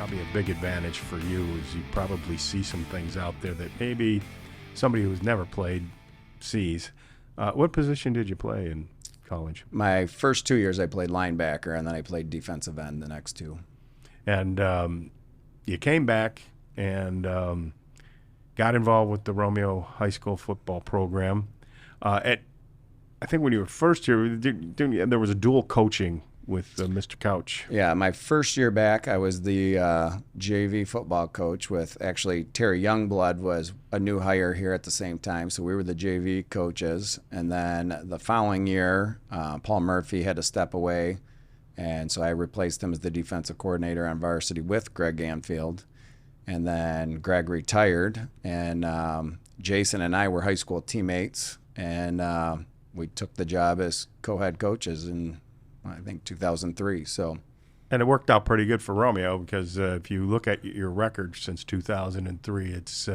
probably a big advantage for you is you probably see some things out there that maybe somebody who's never played sees. What position did you play in college? My first 2 years I played linebacker, and then I played defensive end the next two. And you came back and got involved with the Romeo High School football program. I think when you were first year, there was a dual coaching with Mr. Couch. Yeah, my first year back, I was the JV football coach with actually Terry Youngblood was a new hire here at the same time, so we were the JV coaches. And then the following year, Paul Murphy had to step away, and so I replaced him as the defensive coordinator on varsity with Greg Anfield. And then Greg retired, and Jason and I were high school teammates, and we took the job as co-head coaches in, I think, 2003. So, and it worked out pretty good for Romeo because if you look at your record since 2003, it's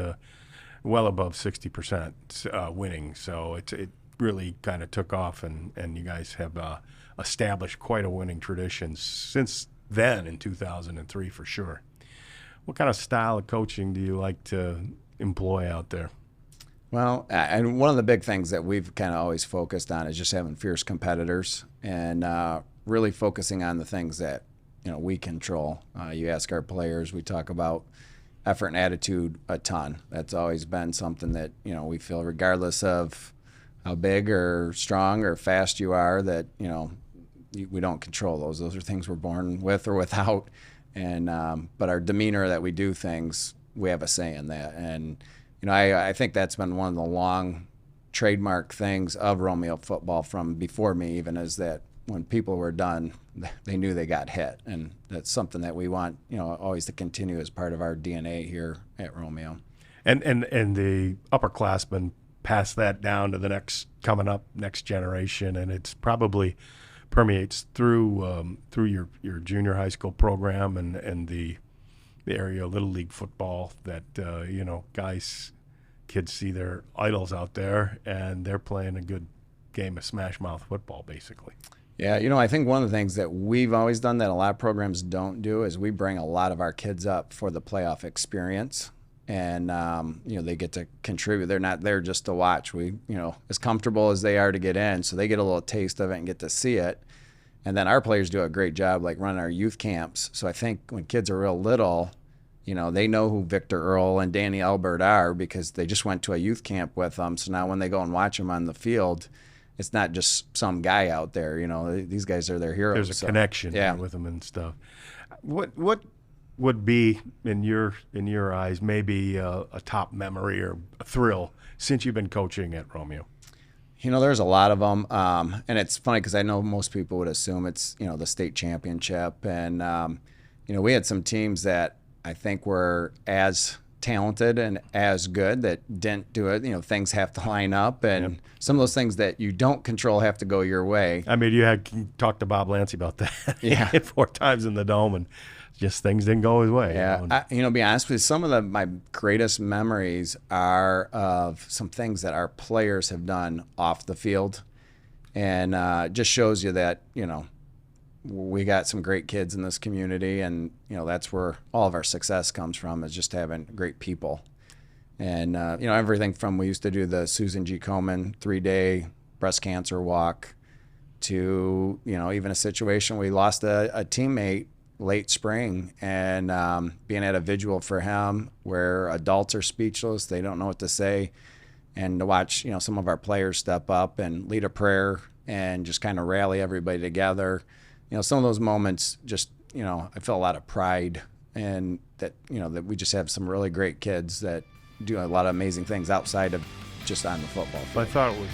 well above 60% winning. So it really kind of took off, and you guys have established quite a winning tradition since then in 2003 for sure. What kind of style of coaching do you like to employ out there? Well, and one of the big things that we've kind of always focused on is just having fierce competitors and really focusing on the things that, we control. You ask our players, we talk about effort and attitude a ton. That's always been something that, we feel regardless of how big or strong or fast you are that, we don't control those. Those are things we're born with or without. And but our demeanor that we do things, we have a say in that. And I think that's been one of the long trademark things of Romeo football from before me even, is that when people were done, they knew they got hit. And that's something that we want, always to continue as part of our DNA here at Romeo. And the upperclassmen pass that down to the next generation, and it's probably permeates through your junior high school program and the area Little League football that, kids see their idols out there and they're playing a good game of smash mouth football, basically. Yeah, I think one of the things that we've always done that a lot of programs don't do is we bring a lot of our kids up for the playoff experience. And, they get to contribute. They're not there just to watch. We, as comfortable as they are to get in, so they get a little taste of it and get to see it. And then our players do a great job, like running our youth camps. So I think when kids are real little, they know who Victor Earl and Danny Albert are because they just went to a youth camp with them. So now when they go and watch them on the field, it's not just some guy out there. These guys are their heroes. There's a connection with them and stuff. What would be in your eyes maybe a top memory or a thrill since you've been coaching at Romeo? There's a lot of them, and it's funny because I know most people would assume it's the state championship, and we had some teams that I think were as talented and as good that didn't do it. Things have to line up, and some of those things that you don't control have to go your way. I mean, you talked to Bob Lancy about that 4 times in the Dome, and just things didn't go his way. Yeah, to be honest with you, some of my greatest memories are of some things that our players have done off the field, and just shows you that we got some great kids in this community, and that's where all of our success comes from, is just having great people. And everything from, we used to do the Susan G. Komen 3-day breast cancer walk to even a situation we lost a teammate late spring, and being at a vigil for him where adults are speechless, they don't know what to say, and to watch some of our players step up and lead a prayer and just kind of rally everybody together. Some of those moments just I feel a lot of pride, and that that we just have some really great kids that do a lot of amazing things outside of just on the football field. I thought it was